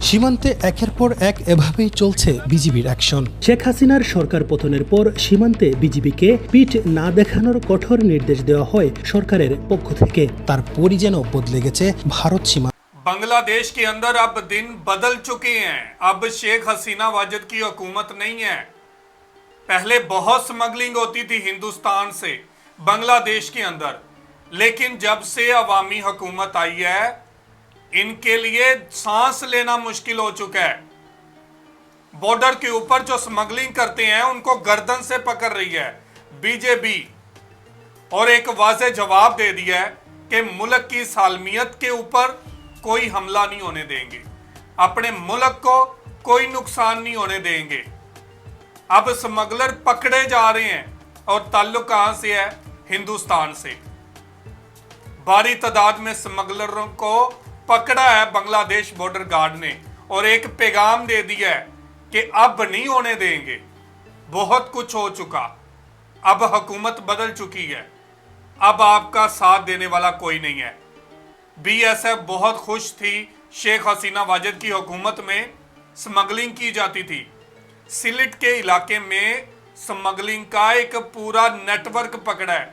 সীমান্তে একের পর এক এভাবেই চলছে বিজিবির অ্যাকশন। শেখ হাসিনার সরকার পতনের পর সীমান্তে বিজিবিকে পিঠ না দেখানোর কঠোর নির্দেশ দেওয়া হয় সরকারের পক্ষ থেকে। তারপরই যেন বদলে গেছে ভারত সীমা। बांग्लादेश के अंदर अब दिन बदल चुके हैं। अब शेख हसीना वाजिद की हुकूमत नहीं है। पहले बहुत स्मगलिंग होती थी हिंदुस्तान से बांग्लादेश के अंदर, लेकिन जब से अवामी हुकूमत आई है इनके लिए सांस लेना मुश्किल हो चुका है। बॉर्डर के ऊपर जो स्मगलिंग करते हैं उनको गर्दन से पकड़ रही है बीजेपी, और एक वाज़ेह जवाब दे दिया है कि मुल्क की सालमियत के ऊपर कोई हमला नहीं होने देंगे, अपने मुल्क को कोई नुकसान नहीं होने देंगे। अब स्मगलर पकड़े जा रहे हैं और ताल्लुक कहां से है? हिंदुस्तान से। भारी तादाद में स्मगलरों को पकड़ा है बांग्लादेश बॉर्डर गार्ड ने और एक पैगाम दे दिया है कि अब नहीं होने देंगे। बहुत कुछ हो चुका, अब हुकूमत बदल चुकी है, अब आपका साथ देने वाला कोई नहीं है। बीएसएफ बहुत खुश थी शेख हसीना वाजिद की हुकूमत में स्मगलिंग की जाती थी। सिलेट के इलाके में स्मगलिंग का एक पूरा नेटवर्क पकड़ा है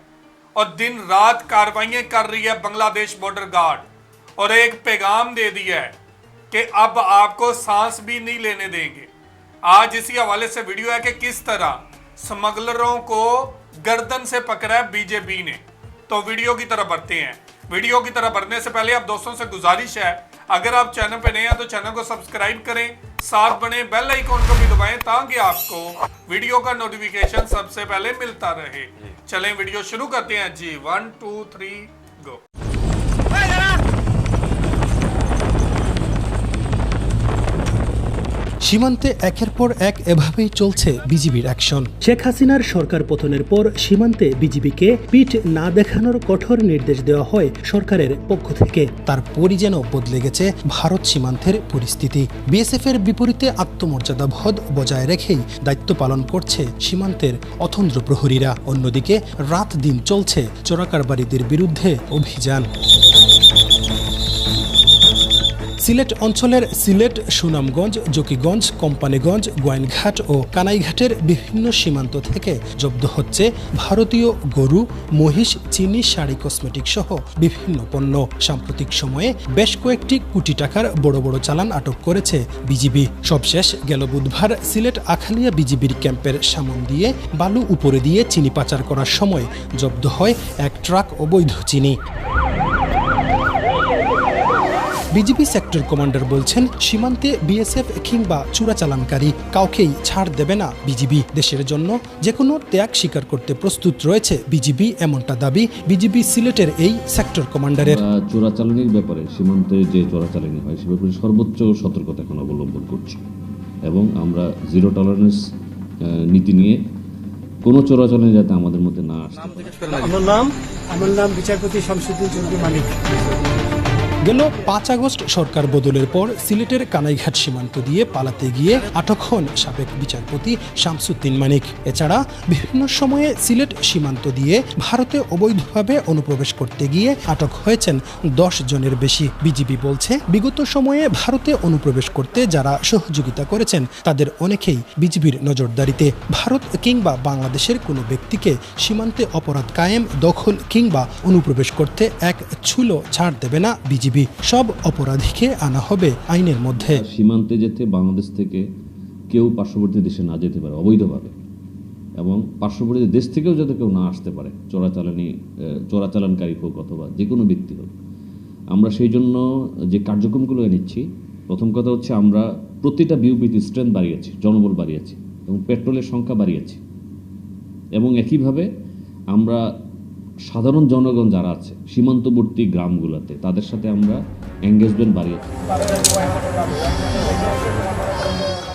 और दिन रात कार्रवाइयां कर रही है बांग्लादेश बॉर्डर गार्ड, और एक पैगाम दे दिया है कि अब आपको सांस भी नहीं लेने देंगे। आज इसी हवाले से वीडियो है कि किस तरह स्मगलरों को गर्दन से पकड़ा है बीजेपी ने। तो वीडियो की तरफ बढ़ते हैं। वीडियो की तरफ बढ़ने से पहले आप दोस्तों से गुजारिश है, अगर आप चैनल पे नए हैं तो चैनल को सब्सक्राइब करें, साथ बने बेल आइकॉन को भी दबाएं ताकि आपको वीडियो का नोटिफिकेशन सबसे पहले मिलता रहे। चलें वीडियो शुरू करते हैं जी। 1 2 3 गो। সীমান্তে একের পর এক এভাবেই চলছে বিজিবির অ্যাকশন। শেখ হাসিনার সরকার পতনের পর সীমান্তে বিজিবিকে পিঠ না দেখানোর কঠোর নির্দেশ দেওয়া হয় সরকারের পক্ষ থেকে। তারপরই যেন বদলে গেছে ভারত সীমান্তের পরিস্থিতি। বিএসএফ এর বিপরীতে আত্মমর্যাদাবোধ বজায় রেখেই দায়িত্ব পালন করছে সীমান্তের অতন্দ্র প্রহরীরা। অন্যদিকে রাত দিন চলছে চোরাকারবারিদের বিরুদ্ধে অভিযান। সিলেট অঞ্চলের সিলেট, সুনামগঞ্জ, জকিগঞ্জ, কোম্পানিগঞ্জ, গোয়াইনঘাট ও কানাইঘাটের বিভিন্ন সীমান্ত থেকে জব্দ হচ্ছে ভারতীয় গরু, মহিষ, চিনি, শাড়ি, কসমেটিক সহ বিভিন্ন পণ্য। সাম্প্রতিক সময়ে বেশ কয়েকটি কোটি টাকার বড় বড় চালান আটক করেছে বিজিবি। সবশেষ গেল বুধবার সিলেট আখালিয়া বিজিবির ক্যাম্পের সামন দিয়ে বালু উপরে দিয়ে চিনি পাচার করার সময় জব্দ হয় এক ট্রাক অবৈধ চিনি। বিজিবি সেক্টর কমান্ডার বলছেন, সীমান্তে বিএসএফ কিংবা চোরাচালানকারী কাউকেই ছাড় দেবে না বিজিবি। দেশের জন্য যে কোনো ত্যাগ স্বীকার করতে প্রস্তুত রয়েছে বিজিবি, এমনটা দাবি বিজিবি সিলেটের এই সেক্টর কমান্ডারের। চোরাচালানির ব্যাপারে, সীমান্তে যে চোরাচালানি হয় সে ব্যাপারে সর্বোচ্চ সতর্কতা এখন অবলম্বন করছি এবং আমরা জিরো টলারেন্স নীতি নিয়ে কোনো চোরাচালানি যাতে আমাদের মধ্যে না আসে। আমার নাম বিচারপতি শামসুদ্দিন চৌধুরী মানিক। গেল 5 আগস্ট সরকার বদলের পর সিলেটের কানাইঘাট সীমান্ত দিয়ে পালাতে গিয়ে আটক হন সাবেক বিচারপতি শামসুদ্দিন মানিক। এছাড়া বিভিন্ন সময়ে সিলেট সীমান্ত দিয়ে ভারতে অবৈধভাবে অনুপ্রবেশ করতে গিয়ে আটক হয়েছেন 10 জনের বেশি। বিজিবি বলছে, বিগত সময়ে ভারতে অনুপ্রবেশ করতে যারা সহযোগিতা করেছেন তাদের অনেকেই বিজিবির নজরদারিতে। ভারত কিংবা বাংলাদেশের কোনো ব্যক্তিকে সীমান্তে অপরাধ কায়েম, দখল কিংবা অনুপ্রবেশ করতে এক ছুলো ছাড় দেবে না বিজিবি। সব অপরাধীকে আনা হবে আইনের মধ্যে। সীমান্তে যেতে বাংলাদেশ থেকে কেউ পার্শ্ববর্তী দেশে না যেতে পারে অবৈধভাবে, এবং পার্শ্ববর্তী দেশ থেকেও যাতে কেউ না আসতে পারে, চোরাচালানকারী হোক অথবা যে কোনো ব্যক্তি হোক। আমরা সেই জন্য যে কার্যক্রমগুলো নিচ্ছি, প্রথম কথা হচ্ছে আমরা প্রতিটা বিউপিতে স্ট্রেংথ বাড়িয়েছি, জনবল বাড়িয়েছি এবং পেট্রোলের সংখ্যা বাড়িয়েছি, এবং একইভাবে আমরা সাধারণ জনগণ যারা আছে সীমান্তবর্তী গ্রামগুলোতে তাদের সাথে আমরা এঙ্গেজমেন্ট বাড়িয়েছি।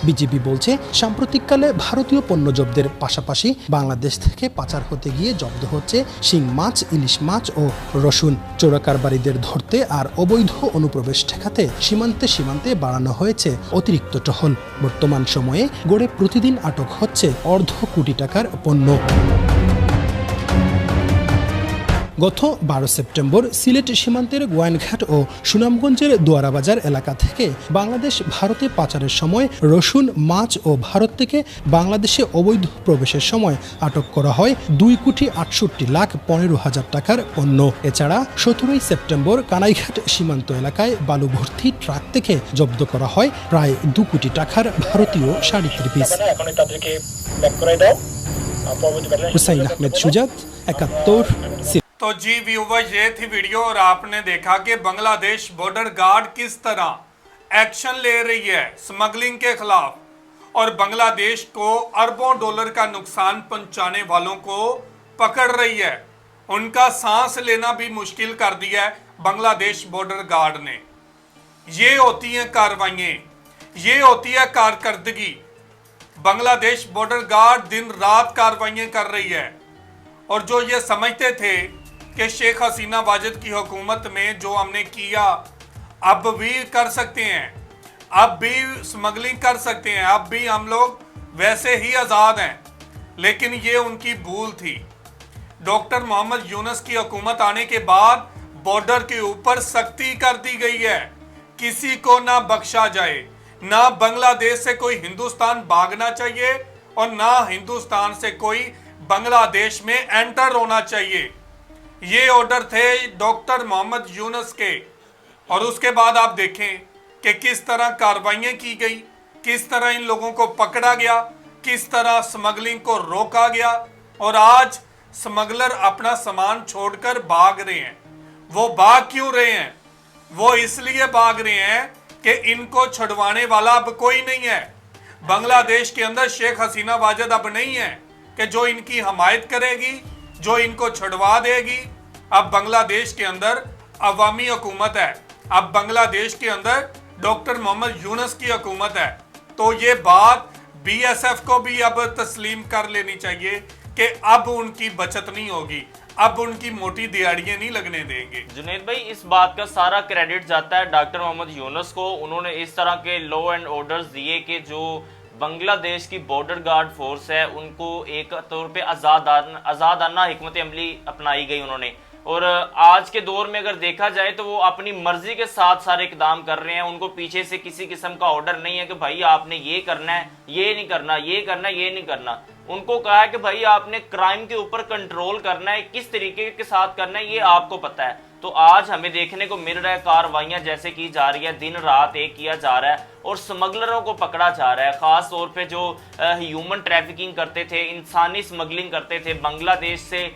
বিজিবি বলছে, সাম্প্রতিককালে ভারতীয় পণ্য জব্দের পাশাপাশি বাংলাদেশ থেকে পাচার হতে গিয়ে জব্দ হচ্ছে শিং মাছ, ইলিশ মাছ ও রসুন। চোরাকারবারিদের ধরতে আর অবৈধ অনুপ্রবেশ ঠেকাতে সীমান্তে বাড়ানো হয়েছে অতিরিক্ত টহল। বর্তমান সময়ে গড়ে প্রতিদিন আটক হচ্ছে অর্ধ কোটি টাকার পণ্য। গত 12 সেপ্টেম্বর সিলেট সীমান্তের গোয়াইনঘাট ও সুনামগঞ্জের দোয়ারাবাজার এলাকা থেকে বাংলাদেশ ভারতে পাচারের সময় রসুন, মাছ ও ভারত থেকে বাংলাদেশে অবৈধ প্রবেশের সময় আটক করা হয় 2,68,15,000 টাকার পণ্য। এছাড়া 17 সেপ্টেম্বর কানাইঘাট সীমান্ত এলাকায় বালু ভর্তি ট্রাক থেকে জব্দ করা হয় প্রায় 2 কোটি টাকার ভারতীয় শাড়ি 3 পিস। हुसैन अहमद शुजात 71। तो जी व्यूवर, ये थी वीडियो और आपने देखा कि बांग्लादेश बॉर्डर गार्ड किस तरह एक्शन ले रही है स्मगलिंग के खिलाफ और बांग्लादेश को अरबों डॉलर का नुकसान पहुंचाने वालों को पकड़ रही है। उनका सांस लेना भी मुश्किल कर दिया है बांग्लादेश बॉर्डर गार्ड ने। ये होती हैं कार्रवाइयाँ, ये होती है कारकर्दगी। बांग्लादेश बॉर्डर गार्ड दिन रात कार्रवाइयाँ कर रही है। और जो ये समझते थे कि शेख हसीना वाजिद की हुकूमत में जो हमने किया अब भी कर सकते हैं, अब भी स्मगलिंग कर सकते हैं, अब भी हम लोग वैसे ही आज़ाद हैं, लेकिन ये उनकी भूल थी। डॉक्टर मोहम्मद यूनुस की हुकूमत आने के बाद बॉर्डर के ऊपर सख्ती कर दी गई है, किसी को ना बख्शा जाए, ना बांग्लादेश से कोई हिंदुस्तान भागना चाहिए और ना हिंदुस्तान से कोई बांग्लादेश में एंटर होना चाहिए। ये ऑर्डर थे डॉक्टर मोहम्मद यूनुस के। और उसके बाद आप देखें कि किस तरह कार्रवाइयाँ की गई, किस तरह इन लोगों को पकड़ा गया, किस तरह स्मगलिंग को रोका गया। और आज स्मगलर अपना सामान छोड़कर भाग रहे हैं। वो भाग क्यों रहे हैं? वो इसलिए भाग रहे हैं कि इनको छुड़वाने वाला अब कोई नहीं है। बांग्लादेश के अंदर शेख हसीना वाजिद अब नहीं है कि जो इनकी हमायत करेगी, जो इनको छुड़वा देगी। अब बांग्लादेश के अंदर अवामी हुकूमत है, अब बांग्लादेश के अंदर डॉक्टर मोहम्मद यूनुस की हुकूमत है। तो ये बात बीएसएफ को भी अब तस्लीम कर लेनी चाहिए कि अब उनकी बचत नहीं होगी, अब उनकी मोटी दिहाड़ियां नहीं लगने देंगे। जुनैद भाई, इस बात का सारा क्रेडिट जाता है डॉक्टर मोहम्मद यूनुस को। उन्होंने इस तरह के लॉ एंड ऑर्डर्स दिए कि जो बांग्लादेश की बॉर्डर गार्ड फोर्स है उनको एक तौर पे आज़ादाना हिकमत अमली अपनाई गई उन्होंने। और आज के दौर में अगर देखा जाए तो वो अपनी मर्जी के साथ सारे इकदाम कर रहे हैं। उनको पीछे से किसी किस्म का ऑर्डर नहीं है कि भाई आपने ये करना है, ये नहीं करना, ये करना, ये नहीं करना। उनको कहा है कि भाई आपने क्राइम के ऊपर कंट्रोल करना है, किस तरीके के साथ करना है ये आपको पता है। तो आज हमें देखने को मिल रहा है कार्रवाइयां जैसे की जा रही है, दिन रात एक किया जा रहा है और स्मगलरों को पकड़ा जा रहा है। खास तौर पे जो ह्यूमन ट्रैफिकिंग करते थे, इंसानी स्मगलिंग करते थे, बांग्लादेश से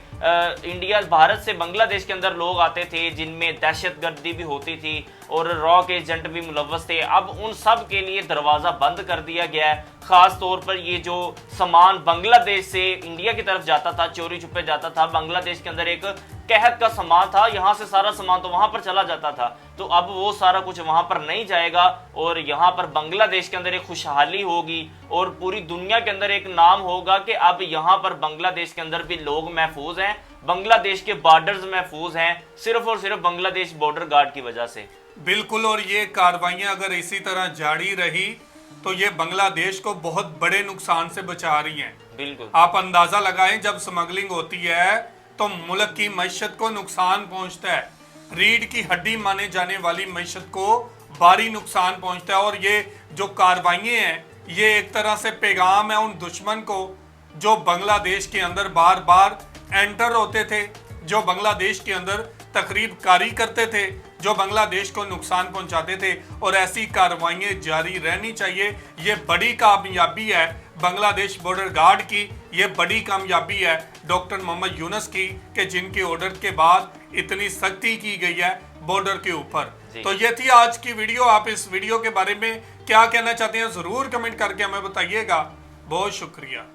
भारत से बांग्लादेश के अंदर लोग आते थे जिनमें दहशतगर्दी भी होती थी और रॉ के एजेंट भी मुलव्वस थे। अब उन सब के लिए दरवाज़ा बंद कर दिया गया है। खास तौर पर ये जो सामान बांग्लादेश से इंडिया की तरफ जाता था, चोरी छुपे जाता था, बांग्लादेश के अंदर एक कहत का सामान था, यहाँ से सारा सामान तो वहां पर चला जाता था। तो अब वो सारा कुछ वहां पर नहीं जाएगा और यहाँ पर बांग्लादेश के अंदर एक खुशहाली होगी और पूरी दुनिया के अंदर एक नाम होगा कि अब यहाँ पर बांग्लादेश के अंदर भी लोग महफूज हैं, बांग्लादेश के बॉर्डर्स महफूज हैं, सिर्फ और सिर्फ बांग्लादेश बॉर्डर गार्ड की वजह से। बिल्कुल। और ये कार्रवाइयां अगर इसी तरह जारी रही तो ये बांग्लादेश को बहुत बड़े नुकसान से बचा रही हैं। बिल्कुल। आप अंदाजा लगाएं, जब स्मगलिंग होती है तो मुल्क की मईशत को नुकसान पहुंचता है, रीढ़ की हड्डी माने जाने वाली मईशत को भारी नुकसान पहुंचता है। और ये जो कार्रवाइयां हैं ये एक तरह से पैगाम है उन दुश्मन को जो बांग्लादेश के अंदर बार बार एंटर होते थे, जो बांग्लादेश के अंदर तकरीब कारी करते थे, जो बांग्लादेश को नुकसान पहुंचाते थे। और ऐसी कार्रवाइयाँ जारी रहनी चाहिए। ये बड़ी कामयाबी है बांग्लादेश बॉर्डर गार्ड की, ये बड़ी कामयाबी है डॉक्टर मोहम्मद यूनुस की कि जिनके ऑर्डर के बाद इतनी सख्ती की गई है बॉर्डर के ऊपर। तो ये थी आज की वीडियो। आप इस वीडियो के बारे में क्या कहना चाहते हैं जरूर कमेंट करके हमें बताइएगा। बहुत शुक्रिया।